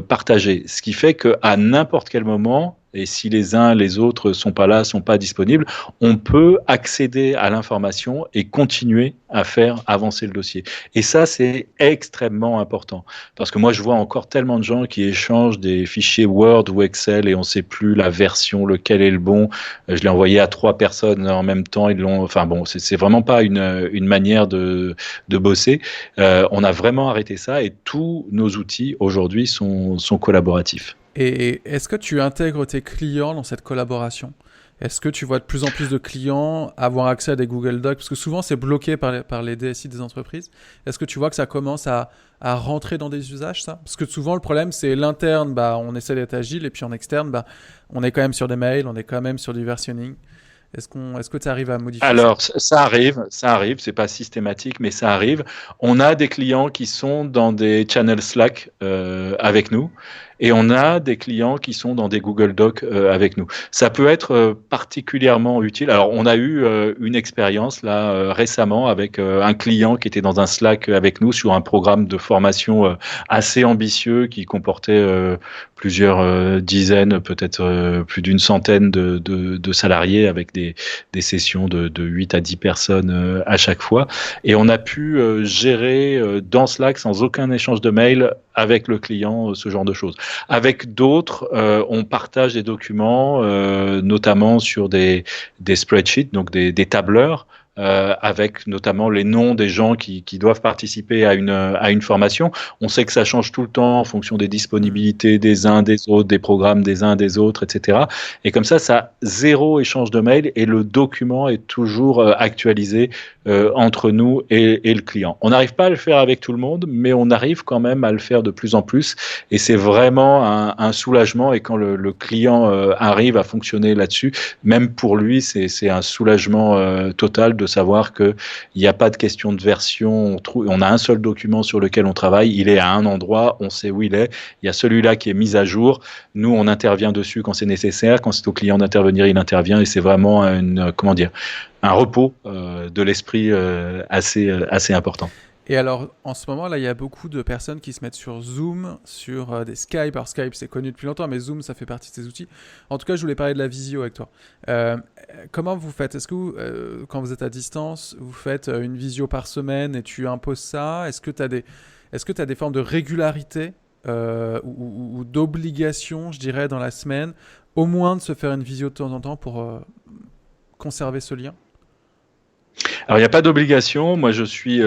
[SPEAKER 2] partagé, ce qui fait qu'à n'importe quel moment, et si les uns les autres sont pas là, sont pas disponibles, on peut accéder à l'information et continuer à faire avancer le dossier. Et ça, c'est extrêmement important. Parce que moi, je vois encore tellement de gens qui échangent des fichiers Word ou Excel et on ne sait plus la version, lequel est le bon. Je l'ai envoyé à 3 personnes en même temps. Ils l'ont. Enfin bon, c'est vraiment pas une manière de bosser. On a vraiment arrêté ça et tous nos outils aujourd'hui sont collaboratifs.
[SPEAKER 1] et est-ce que tu intègres tes clients dans cette collaboration? Est-ce que tu vois de plus en plus de clients avoir accès à des Google Docs? Parce que souvent, c'est bloqué par les DSI des entreprises. Est-ce que tu vois que ça commence à rentrer dans des usages, ça? Parce que souvent, le problème, c'est l'interne, bah, on essaie d'être agile, et puis en externe, bah, on est quand même sur des mails, on est quand même sur du versionning. Est-ce que tu arrives à modifier ça?
[SPEAKER 2] Alors, ça arrive, c'est pas systématique, mais ça arrive. On a des clients qui sont dans des channels Slack avec nous, et on a des clients qui sont dans des Google Docs avec nous. Ça peut être particulièrement utile. Alors, on a eu une expérience là récemment avec un client qui était dans un Slack avec nous sur un programme de formation assez ambitieux qui comportait plusieurs dizaines, peut-être plus d'une centaine de salariés avec des sessions de 8 à 10 personnes à chaque fois. Et on a pu gérer dans Slack, sans aucun échange de mail, avec le client, ce genre de choses. Avec d'autres, on partage des documents, notamment sur des spreadsheets, donc des tableurs, avec notamment les noms des gens qui doivent participer à une formation. On sait que ça change tout le temps en fonction des
[SPEAKER 1] Hmm.
[SPEAKER 2] disponibilités des uns des autres, des programmes des uns des autres, etc. Et comme ça zéro échange de mail et le document est toujours actualisé entre nous et le client. On n'arrive pas à le faire avec tout le monde, mais on arrive quand même à le faire de plus en plus. Et c'est vraiment un soulagement. Et quand le client arrive à fonctionner là-dessus, même pour lui, c'est un soulagement total de savoir qu'il n'y a pas de question de version. On a un seul document sur lequel on travaille. Il est à un endroit, on sait où il est. Il y a celui-là qui est mis à jour. Nous, on intervient dessus quand c'est nécessaire. Quand c'est au client d'intervenir, il intervient. Et c'est vraiment comment dire, un repos de l'esprit assez important.
[SPEAKER 1] Et alors, en ce moment, là, il y a beaucoup de personnes qui se mettent sur Zoom, sur des Skype. Alors, Skype, c'est connu depuis longtemps, mais Zoom, ça fait partie de ces outils. En tout cas, je voulais parler de la visio avec toi. Euh, Comment vous faites? Est-ce que vous, quand vous êtes à distance, vous faites une visio par semaine et tu imposes ça? Est-ce que tu as des formes de régularité ou d'obligation, je dirais, dans la semaine, au moins de se faire une visio de temps en temps pour conserver ce lien?
[SPEAKER 2] Alors, il n'y a pas d'obligation. Moi, je suis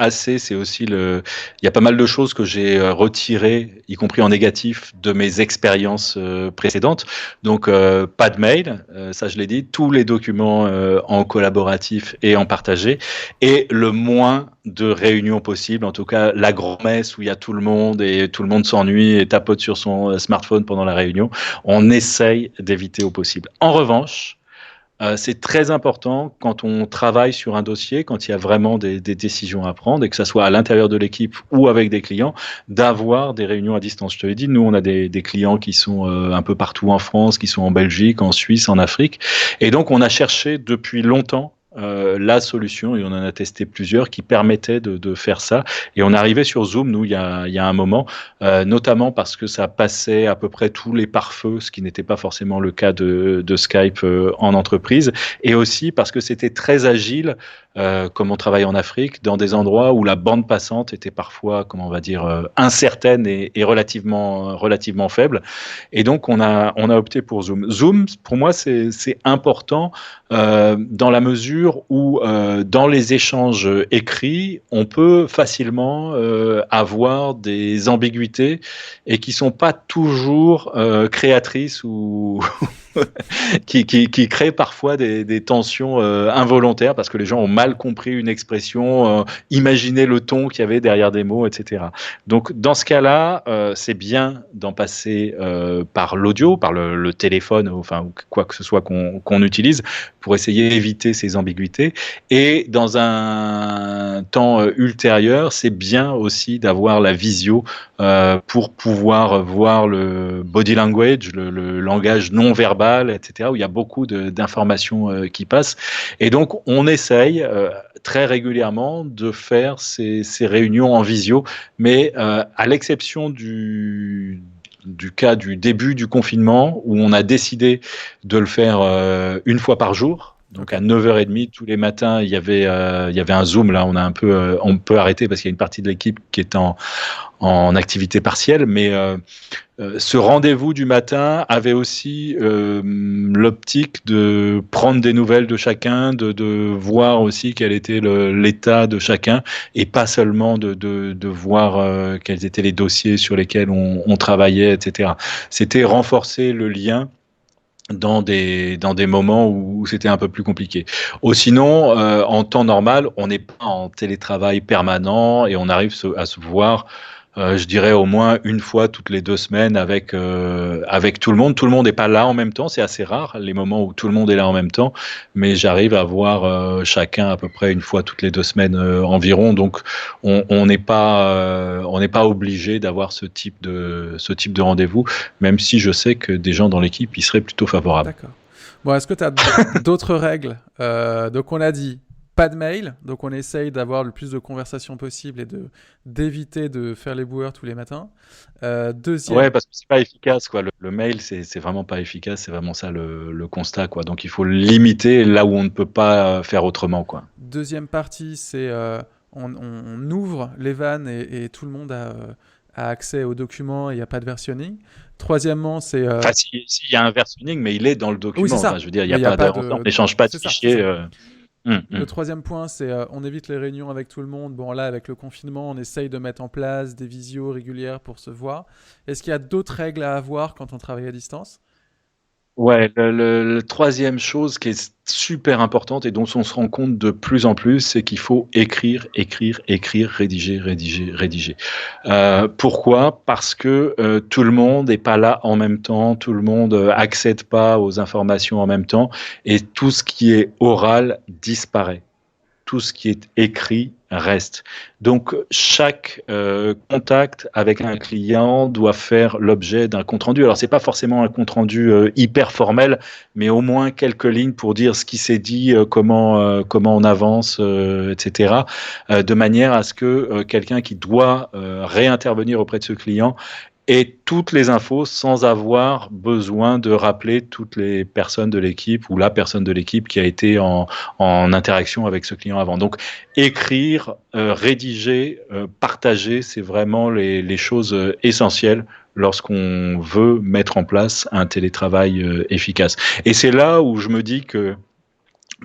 [SPEAKER 2] c'est aussi il y a pas mal de choses que j'ai retirées, y compris en négatif, de mes expériences précédentes. Donc, pas de mail, ça je l'ai dit, tous les documents en collaboratif et en partagé, et le moins de réunions possible, en tout cas la grand-messe où il y a tout le monde et tout le monde s'ennuie et tapote sur son smartphone pendant la réunion, on essaye d'éviter au possible. En revanche, c'est très important quand on travaille sur un dossier, quand il y a vraiment des décisions à prendre, et que ce soit à l'intérieur de l'équipe ou avec des clients, d'avoir des réunions à distance. Je te l'ai dit, nous, on a des clients qui sont un peu partout en France, qui sont en Belgique, en Suisse, en Afrique. Et donc, on a cherché depuis longtemps la solution, et on en a testé plusieurs qui permettaient de faire ça. Et on est arrivé sur Zoom, nous, il y a un moment, notamment parce que ça passait à peu près tous les pare-feux, ce qui n'était pas forcément le cas de Skype en entreprise, et aussi parce que c'était très agile, comme on travaille en Afrique, dans des endroits où la bande passante était parfois, comment on va dire, incertaine et relativement faible. Et donc, on a opté pour Zoom. Zoom, pour moi, c'est important dans la mesure où, dans les échanges écrits, on peut facilement avoir des ambiguïtés et qui sont pas toujours créatrices ou qui crée parfois des tensions involontaires parce que les gens ont mal compris une expression, imaginé le ton qu'il y avait derrière des mots, etc. Donc dans ce cas-là, c'est bien d'en passer par l'audio, par le téléphone, enfin quoi que ce soit qu'on utilise pour essayer d'éviter ces ambiguïtés. Et dans un temps ultérieur, c'est bien aussi d'avoir la visio pour pouvoir voir le body language, le langage non verbal, etc., où il y a beaucoup d'informations qui passent. Et donc, on essaye très régulièrement de faire ces réunions en visio, mais à l'exception du cas du début du confinement, où on a décidé de le faire une fois par jour. Donc à 9h30 tous les matins, il y avait un Zoom. Là, on peut arrêter parce qu'il y a une partie de l'équipe qui est en activité partielle, mais ce rendez-vous du matin avait aussi l'optique de prendre des nouvelles de chacun, de voir aussi quel était l'état de chacun, et pas seulement de voir quels étaient les dossiers sur lesquels on travaillait, etc. C'était renforcer le lien dans des moments où c'était un peu plus compliqué. Sinon, en temps normal, on n'est pas en télétravail permanent et on arrive à se voir, je dirais au moins une fois toutes les 2 semaines avec tout le monde. Tout le monde n'est pas là en même temps, c'est assez rare les moments où tout le monde est là en même temps, mais j'arrive à voir chacun à peu près une fois toutes les 2 semaines environ. Donc on n'est pas obligé d'avoir ce type de rendez-vous, même si je sais que des gens dans l'équipe y seraient plutôt favorables.
[SPEAKER 1] D'accord. Bon, est-ce que tu as d'autres règles? Donc on a dit pas de mail, donc on essaye d'avoir le plus de conversations possible et d'éviter de faire les boueurs tous les matins. Deuxième.
[SPEAKER 2] Ouais, parce que c'est pas efficace, quoi. Le mail, c'est vraiment pas efficace. C'est vraiment ça le constat, quoi. Donc il faut le limiter là où on ne peut pas faire autrement, quoi.
[SPEAKER 1] Deuxième partie, c'est on ouvre les vannes et tout le monde a accès aux documents et il n'y a pas de versionning. Troisièmement, c'est...
[SPEAKER 2] Enfin, s'il y a un versionning, mais il est dans le document.
[SPEAKER 1] Oui, c'est ça.
[SPEAKER 2] Enfin, je veux dire, on n'échange pas de fichiers.
[SPEAKER 1] Le troisième point, c'est on évite les réunions avec tout le monde. Bon, là, avec le confinement, on essaye de mettre en place des visios régulières pour se voir. Est-ce qu'il y a d'autres règles à avoir quand on travaille à distance?
[SPEAKER 2] Ouais, le troisième chose qui est super importante et dont on se rend compte de plus en plus, c'est qu'il faut écrire, rédiger. Pourquoi? Parce que tout le monde n'est pas là en même temps, tout le monde accède pas aux informations en même temps, et tout ce qui est oral disparaît. Tout ce qui est écrit reste. Donc, chaque contact avec un client doit faire l'objet d'un compte-rendu. Alors, c'est pas forcément un compte-rendu hyper formel, mais au moins quelques lignes pour dire ce qui s'est dit, comment on avance, etc., de manière à ce que quelqu'un qui doit réintervenir auprès de ce client et toutes les infos sans avoir besoin de rappeler toutes les personnes de l'équipe ou la personne de l'équipe qui a été en interaction avec ce client avant. Donc, écrire, rédiger, partager, c'est vraiment les choses essentielles lorsqu'on veut mettre en place un télétravail efficace. Et c'est là où je me dis que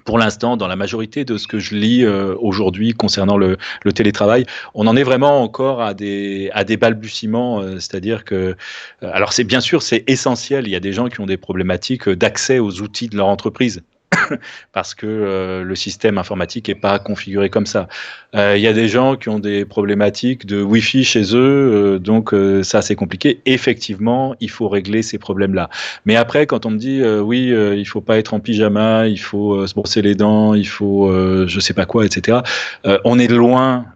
[SPEAKER 2] pour l'instant, dans la majorité de ce que je lis aujourd'hui concernant le télétravail, on en est vraiment encore à des balbutiements, c'est-à-dire que, alors c'est bien sûr, c'est essentiel, il y a des gens qui ont des problématiques d'accès aux outils de leur entreprise. Parce que le système informatique n'est pas configuré comme ça. Il y a des gens qui ont des problématiques de Wi-Fi chez eux, donc ça c'est compliqué. Effectivement, il faut régler ces problèmes-là. Mais après, quand on me dit oui, il faut pas être en pyjama, il faut se brosser les dents, il faut je sais pas quoi, etc. On est loin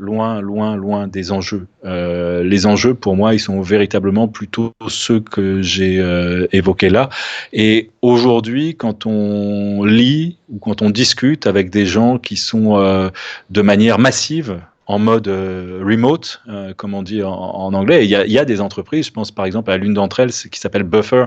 [SPEAKER 2] des enjeux. Les enjeux, pour moi, ils sont véritablement plutôt ceux que j'ai évoqués là. Et aujourd'hui, quand on lit ou quand on discute avec des gens qui sont de manière massive en mode remote, comme on dit en anglais. Il y a des entreprises, je pense par exemple à l'une d'entre elles qui s'appelle Buffer,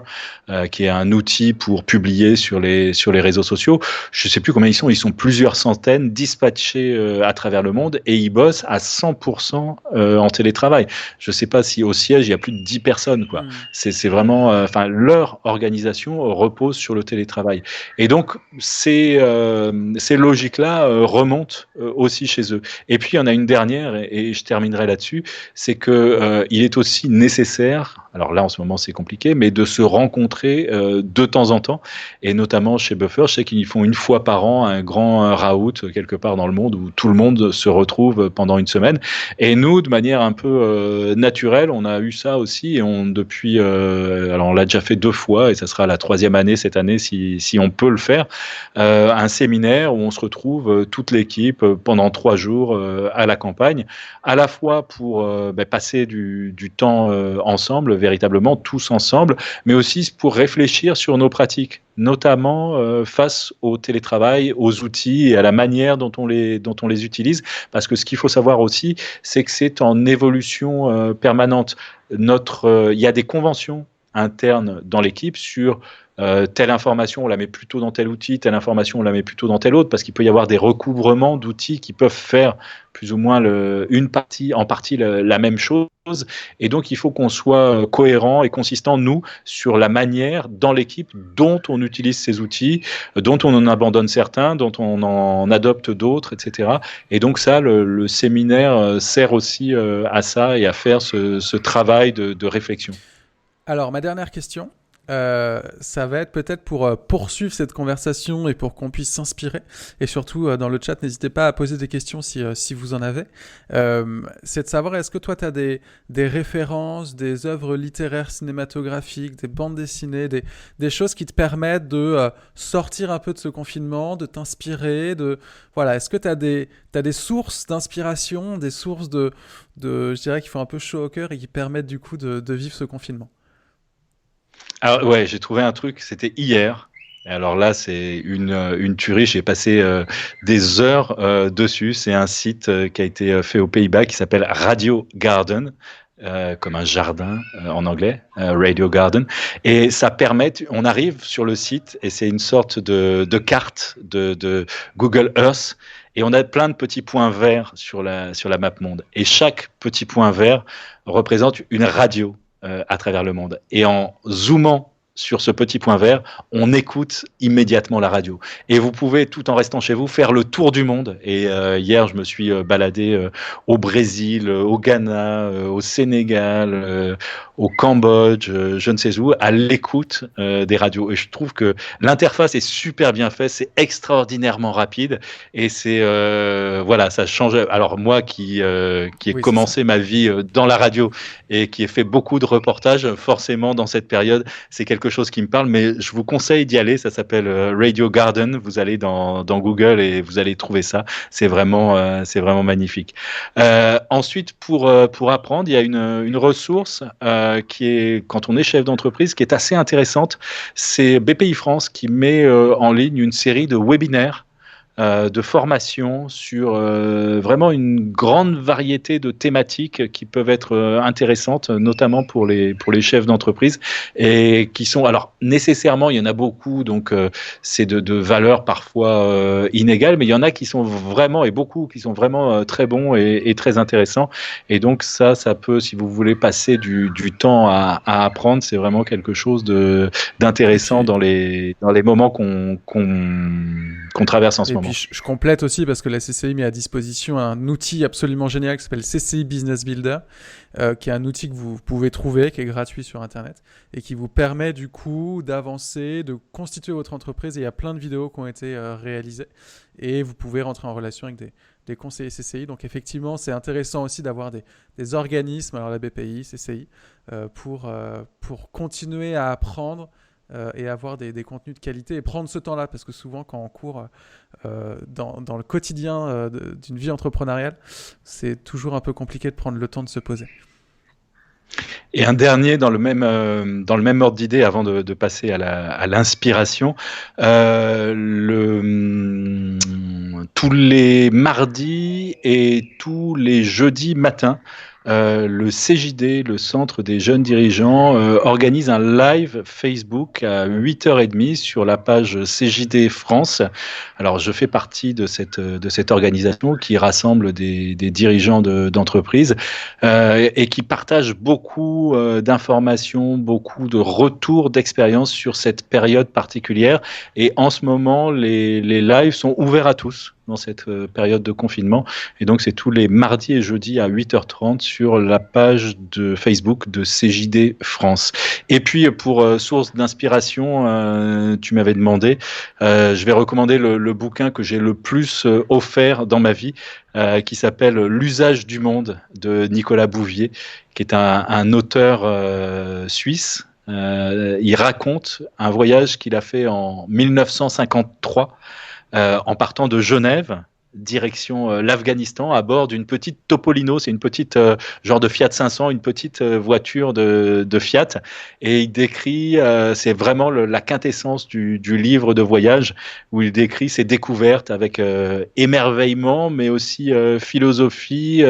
[SPEAKER 2] qui est un outil pour publier sur les réseaux sociaux. Je ne sais plus combien ils sont plusieurs centaines dispatchés à travers le monde et ils bossent à 100% en télétravail. Je ne sais pas si au siège il y a plus de 10 personnes, quoi. C'est vraiment, enfin leur organisation repose sur le télétravail. Et donc ces logiques-là remontent aussi chez eux. Et puis il y en a une dernière, et je terminerai là-dessus, c'est que il est aussi nécessaire alors là en ce moment c'est compliqué, mais de se rencontrer de temps en temps, et notamment chez Buffer, je sais qu'ils font une fois par an un grand raout quelque part dans le monde où tout le monde se retrouve pendant une semaine. Et nous, de manière un peu naturelle, on a eu ça aussi, et alors on l'a déjà fait 2 fois, et ça sera la 3e année cette année si on peut le faire, un séminaire où on se retrouve toute l'équipe pendant 3 jours à la campagne, à la fois pour passer du temps ensemble, véritablement tous ensemble, mais aussi pour réfléchir sur nos pratiques, notamment face au télétravail, aux outils et à la manière dont on les utilise. Parce que ce qu'il faut savoir aussi, c'est que c'est en évolution permanente. Il y a des conventions internes dans l'équipe sur telle information, on la met plutôt dans tel outil, telle information, on la met plutôt dans tel autre, parce qu'il peut y avoir des recouvrements d'outils qui peuvent faire plus ou moins en partie la même chose. Et donc, il faut qu'on soit cohérent et consistant, nous, sur la manière dans l'équipe dont on utilise ces outils, dont on en abandonne certains, dont on en adopte d'autres, etc. Et donc ça, le séminaire sert aussi à ça et à faire ce travail de réflexion.
[SPEAKER 1] Alors, ma dernière question, ça va être peut-être pour poursuivre cette conversation et pour qu'on puisse s'inspirer. Et surtout, dans le chat, n'hésitez pas à poser des questions si vous en avez. C'est de savoir, est-ce que toi, tu as des références, des œuvres littéraires cinématographiques, des bandes dessinées, des choses qui te permettent de sortir un peu de ce confinement, de t'inspirer, voilà. Est-ce que tu as des sources d'inspiration, des sources je dirais, qui font un peu chaud au cœur et qui permettent du coup de vivre ce confinement?
[SPEAKER 2] Alors ouais, j'ai trouvé un truc, c'était hier. Alors là, c'est une tuerie. J'ai passé des heures dessus. C'est un site qui a été fait aux Pays-Bas qui s'appelle Radio Garden, comme un jardin en anglais, Radio Garden. Et ça permet, on arrive sur le site et c'est une sorte de carte de Google Earth. Et on a plein de petits points verts sur la map monde. Et chaque petit point vert représente une radio à travers le monde. Et en zoomant sur ce petit point vert, on écoute immédiatement la radio. Et vous pouvez, tout en restant chez vous, faire le tour du monde. Et hier, je me suis baladé au Brésil, au Ghana, au Sénégal, au Cambodge, je ne sais où, à l'écoute des radios. Et je trouve que l'interface est super bien faite, c'est extraordinairement rapide. Et c'est, voilà, ça change. Alors moi qui ai commencé ma vie dans la radio et qui ai fait beaucoup de reportages, forcément, dans cette période, c'est quelque chose qui me parle, mais je vous conseille d'y aller. Ça s'appelle Radio Garden. Vous allez dans Google et vous allez trouver ça. C'est vraiment magnifique. Ensuite, pour apprendre, il y a une ressource qui est, quand on est chef d'entreprise, qui est assez intéressante. C'est BPI France qui met en ligne une série de webinaires de formation sur vraiment une grande variété de thématiques qui peuvent être intéressantes, notamment pour les chefs d'entreprise, et qui sont, alors nécessairement, il y en a beaucoup, donc c'est de valeurs parfois inégales, mais il y en a qui sont vraiment, et beaucoup qui sont vraiment très bons et très intéressants. Et donc ça peut, si vous voulez passer du temps à apprendre, c'est vraiment quelque chose d'intéressant dans les moments qu'on traverse en ce moment.
[SPEAKER 1] Et puis je complète aussi parce que la CCI met à disposition un outil absolument génial qui s'appelle CCI Business Builder, qui est un outil que vous pouvez trouver, qui est gratuit sur Internet et qui vous permet du coup d'avancer, de constituer votre entreprise. Et il y a plein de vidéos qui ont été réalisées et vous pouvez rentrer en relation avec des conseillers CCI. Donc effectivement, c'est intéressant aussi d'avoir des organismes, alors la BPI, CCI, pour continuer à apprendre et avoir des contenus de qualité et prendre ce temps-là, parce que souvent quand on court dans le quotidien d'une vie entrepreneuriale, c'est toujours un peu compliqué de prendre le temps de se poser.
[SPEAKER 2] Et un dernier dans le même ordre d'idée avant de passer à l'inspiration, tous les mardis et tous les jeudis matins, le CJD, le Centre des jeunes dirigeants, organise un live Facebook à 8h30 sur la page CJD France. Alors, je fais partie de cette organisation qui rassemble des dirigeants d'entreprises et qui partage beaucoup d'informations, beaucoup de retours d'expérience sur cette période particulière. Et en ce moment, les lives sont ouverts à tous. dans cette période de confinement. Et donc, c'est tous les mardis et jeudis à 8h30 sur la page de Facebook de CJD France. Et puis, pour source d'inspiration, tu m'avais demandé, je vais recommander le bouquin que j'ai le plus offert dans ma vie, qui s'appelle L'usage du monde de Nicolas Bouvier, qui est un auteur suisse. Il raconte un voyage qu'il a fait en 1953 en partant de Genève, direction l'Afghanistan, à bord d'une petite Topolino, c'est une petite genre de Fiat 500, une petite voiture de Fiat, et il décrit, c'est vraiment la quintessence du livre de voyage, où il décrit ses découvertes avec émerveillement, mais aussi philosophie,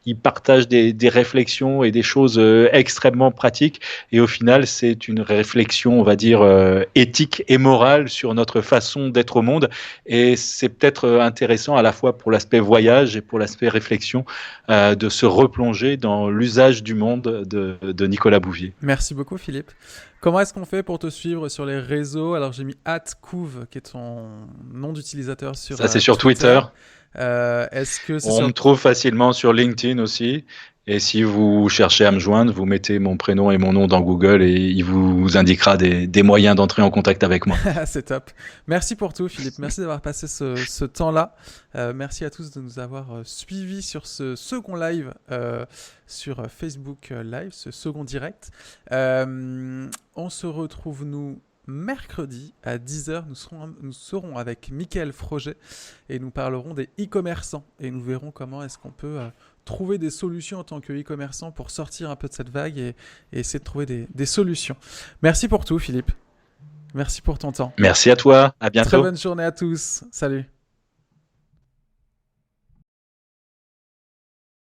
[SPEAKER 2] il partage des réflexions et des choses extrêmement pratiques, et au final c'est une réflexion, on va dire, éthique et morale sur notre façon d'être au monde. Et c'est peut-être intéressant à la fois pour l'aspect voyage et pour l'aspect réflexion de se replonger dans l'usage du monde de Nicolas Bouvier.
[SPEAKER 1] Merci beaucoup Philippe. Comment est-ce qu'on fait pour te suivre sur les réseaux? Alors j'ai mis @couve qui est ton nom d'utilisateur sur
[SPEAKER 2] Ça c'est sur Twitter.
[SPEAKER 1] Est-ce que c'est
[SPEAKER 2] On me trouve facilement sur LinkedIn aussi. Et si vous cherchez à me joindre, vous mettez mon prénom et mon nom dans Google et il vous indiquera des moyens d'entrer en contact avec moi.
[SPEAKER 1] C'est top. Merci pour tout, Philippe. Merci d'avoir passé ce temps-là. Merci à tous de nous avoir suivis sur ce second live sur Facebook Live, ce second direct. On se retrouve, nous, mercredi à 10h. Nous serons avec Mickaël Froget et nous parlerons des e-commerçants. Et nous verrons comment est-ce qu'on peut trouver des solutions en tant que e-commerçant pour sortir un peu de cette vague et essayer de trouver des solutions. Merci pour tout, Philippe. Merci pour ton temps.
[SPEAKER 2] Merci à toi. À bientôt.
[SPEAKER 1] Très bonne journée à tous. Salut.